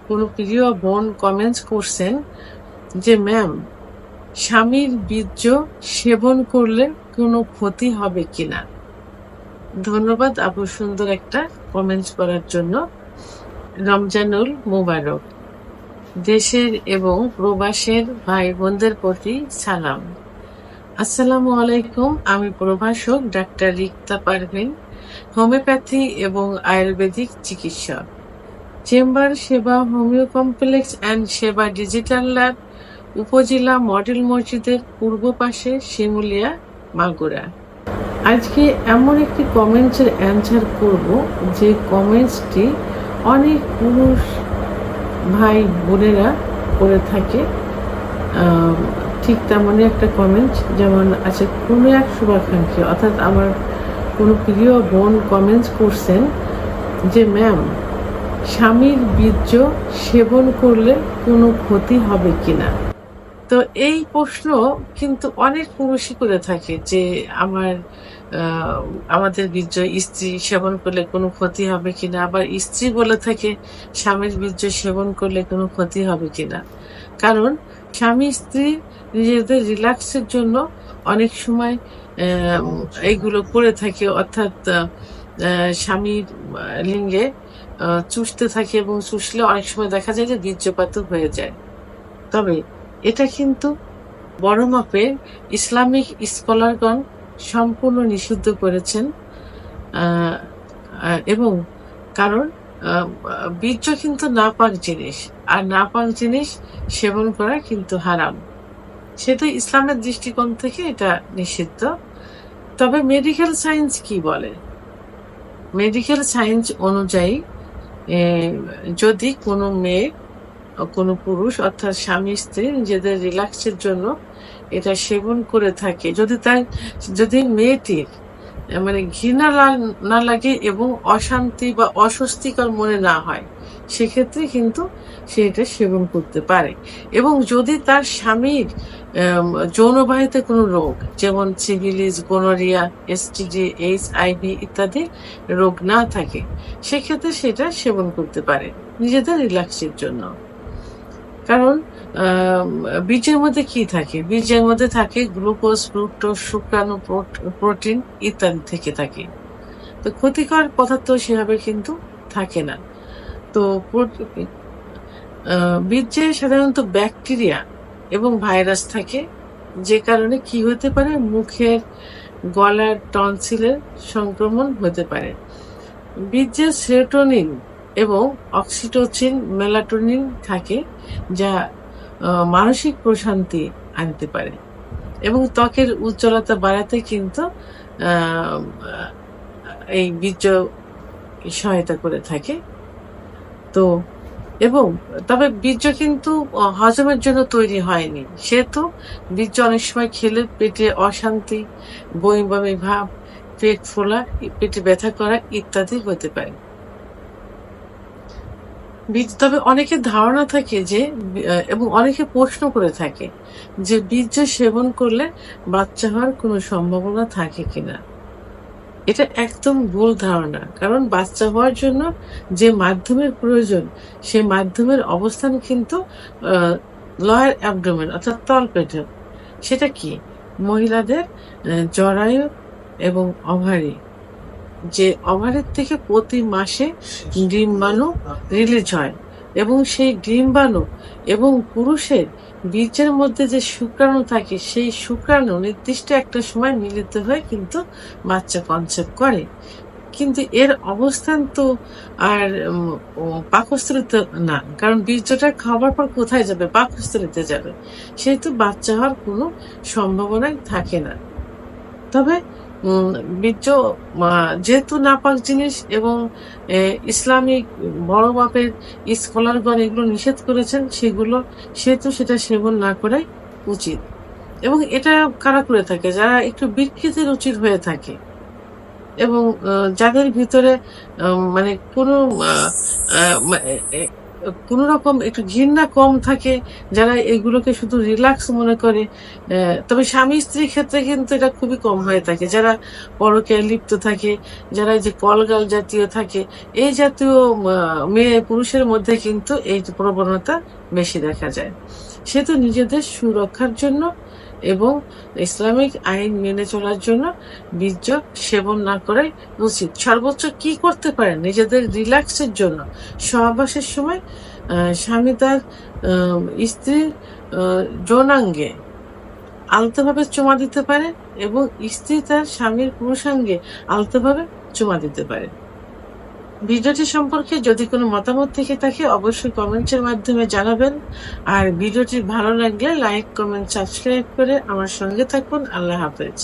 কোনো প্রিয় বোন কমেন্টস করছেন যে ম্যাম, স্বামীর বীর্য সেবন করলে কোনো ক্ষতি হবে কিনা। ধন্যবাদ আপু সুন্দর একটা কমেন্টস করার জন্য। রমজানুল মুবারক। দেশের এবং প্রবাসের ভাই বোনদের প্রতি সালাম। আসসালামু আলাইকুম। আমি প্রভাষক ডাক্তার রিক্তা পারভিন, হোমিওপ্যাথি এবং আয়ুর্বেদিক চিকিৎসক, চেম্বার সেবা, হোমিও কমপ্লেক্স অ্যান্ড সেবা ডিজিটাল ল্যাব, উপজেলা মডেল মসজিদের পূর্ব পাশে, শিমুলিয়া, মাগুরা। আজকে এমন একটি কমেন্টসের অ্যান্সার করব যে কমেন্টসটি অনেক পুরুষ ভাই বোনেরা করে থাকে। ঠিক তেমনই একটা কমেন্ট, যেমন আছে কোনো এক শুভাকাঙ্ক্ষী, অর্থাৎ আমার কোনো প্রিয় বোন কমেন্টস করছেন যে ম্যাম, স্বামীর বীর্য সেবন করলে কোনো ক্ষতি হবে কিনা। তো এই প্রশ্ন কিন্তু অনেক পুরুষই করে থাকে যে আমাদের বীর্য স্ত্রী সেবন করলে কোনো ক্ষতি হবে কিনা, আবার স্ত্রী বলে থাকে স্বামীর বীর্য সেবন করলে কোনো ক্ষতি হবে কিনা। কারণ স্বামী স্ত্রী নিজেদের রিল্যাক্সের জন্য অনেক সময় এইগুলো করে থাকে, অর্থাৎ স্বামীর লিঙ্গে চুষতে থাকে এবং চুষলে অনেক সময় দেখা যায় যে বীর্যপাত হয়ে যায়। তবে এটা কিন্তু বড় মাপের ইসলামিক স্কলারগণ সম্পূর্ণ নিষিদ্ধ করেছেন। এবং কারণ বীর্য কিন্তু নাপাক জিনিস, আর নাপাক জিনিস সেবন করা কিন্তু হারাম। সেটা ইসলামের দৃষ্টিকোণ থেকে এটা নিষিদ্ধ। তবে মেডিকেল সায়েন্স কি বলে? মেডিকেল সায়েন্স অনুযায়ী যদি কোনো মেয়ে, কোনো পুরুষ অর্থাৎ স্বামী স্ত্রী নিজেদের রিল্যাক্সের জন্য এটা সেবন করে থাকে, যদি মেয়েটির মানে ঘৃণা না লাগে এবং অশান্তি বা অস্বস্তিকর মনে না হয়, সেক্ষেত্রে কিন্তু সে এটা সেবন করতে পারে। এবং যদি তার স্বামীর যৌনবাহিত কোনো রোগ, যেমন সিফিলিস, গোনোরিয়া, এসটিডি, HIV ইত্যাদি রোগ না থাকে, সেক্ষেত্রে সেটা সেবন করতে পারে নিজেদের রিল্যাক্সের জন্য। কারণ বীজের মধ্যে কি থাকে? বীজের মধ্যে থাকে গ্লুকোজ, ফ্রুক্টোজ, শুক্রাণু, প্রোটিন ইত্যাদি থেকে থাকে। তো ক্ষতিকর পদার্থ সেভাবে কিন্তু থাকে না। তো বীর্যে সাধারণত ব্যাকটেরিয়া এবং ভাইরাস থাকে, যে কারণে কি হতে পারে, মুখের, গলার, টনসিলের সংক্রমণ হতে পারে। বীর্যে সেরোটোনিন এবং অক্সিটোসিন, মেলাটোনিন থাকে, যা মানসিক প্রশান্তি আনতে পারে এবং ত্বকের উজ্জ্বলতা বাড়াতে কিন্তু এই বীর্য সহায়তা করে থাকে। তো এবং তবে বীর্য কিন্তু হজমের জন্য তৈরি হয়নি, সেহেতু বীর্য অনেক সময় খেলে পেটে অশান্তি, বমি বমি ভাব, পেট ফোলা, পেটে ব্যথা করা ইত্যাদি হতে পারে। তবে অনেকের ধারণা থাকে যে এবং অনেকে প্রশ্ন করে থাকে যে বীর্য সেবন করলে বাচ্চা হওয়ার কোনো সম্ভাবনা থাকে কিনা। এটা একদম ভুল ধারণা। কারণ বাচ্চা হওয়ার জন্য যে মাধ্যমের প্রয়োজন, সে মাধ্যমের অবস্থান কিন্তু লয়ার অ্যাবডোমেন অর্থাৎ তলপেটে। সেটা কি? মহিলাদের জরায়ু এবং ওভারি, যে ওভারির থেকে প্রতি মাসে ডিম্বাণু রিলিজ হয় এবং সেই ডিম্বাণু এবং পুরুষের বীর্যের মধ্যে যে শুক্রাণু থাকে, সেই শুক্রাণু নির্দিষ্ট একটা সময় মিলিত হয়ে কিন্তু বাচ্চা কনসেপ্ট করে। কিন্তু এর অবস্থান তো আর পাকস্থলীতে না, কারণ বীর্যটা খাবার পর কোথায় যাবে? পাকস্থলীতে যাবে। সেহেতু বাচ্চা হওয়ার কোনো সম্ভাবনাই থাকে না। তবে বীর্য যেহেতু নাপাক জিনিস এবং ইসলামিক বড় মাপের স্কলারগণ এগুলো নিষেধ করেছেন, সেহেতু সেটা সেবন না করাই উচিত। এবং এটা কারা করে থাকে? যারা একটু বিকৃতি রুচির হয়ে থাকে এবং যাদের ভিতরে মানে কোনো কোনো রকম একটু ঘৃণা কম থাকে, যারা এগুলোকে শুধু রিল্যাক্স মনে করে। তবে স্বামী স্ত্রীর ক্ষেত্রে কিন্তু এটা খুবই কম হয়ে থাকে। যারা পরকীয়ায় লিপ্ত থাকে, যারা এই যে কলগাল জাতীয় থাকে, এই জাতীয় মেয়ে পুরুষের মধ্যে কিন্তু এই প্রবণতা বেশি দেখা যায়। সেহেতু নিজেদের সুরক্ষার জন্য এবং ইসলামিক আইন মেনে চলার জন্য বীর্য সেবন না করাই উচিত। সর্বোচ্চ কি করতে পারেন নিজেদের রিল্যাক্সের জন্য? সহবাসের সময় স্বামী তার স্ত্রীর যৌনাঙ্গে আলতোভাবে চুমা দিতে পারে এবং স্ত্রী তার স্বামীর পুরুষাঙ্গে আলতোভাবে চুমা দিতে পারে। ভিডিওটি সম্পর্কে যদি কোনো মতামত থেকে থাকে অবশ্যই কমেন্টের মাধ্যমে জানাবেন। আর ভিডিওটি ভালো লাগলে লাইক, কমেন্ট, সাবস্ক্রাইব করে আমার সঙ্গে থাকুন। আল্লাহ হাফেজ।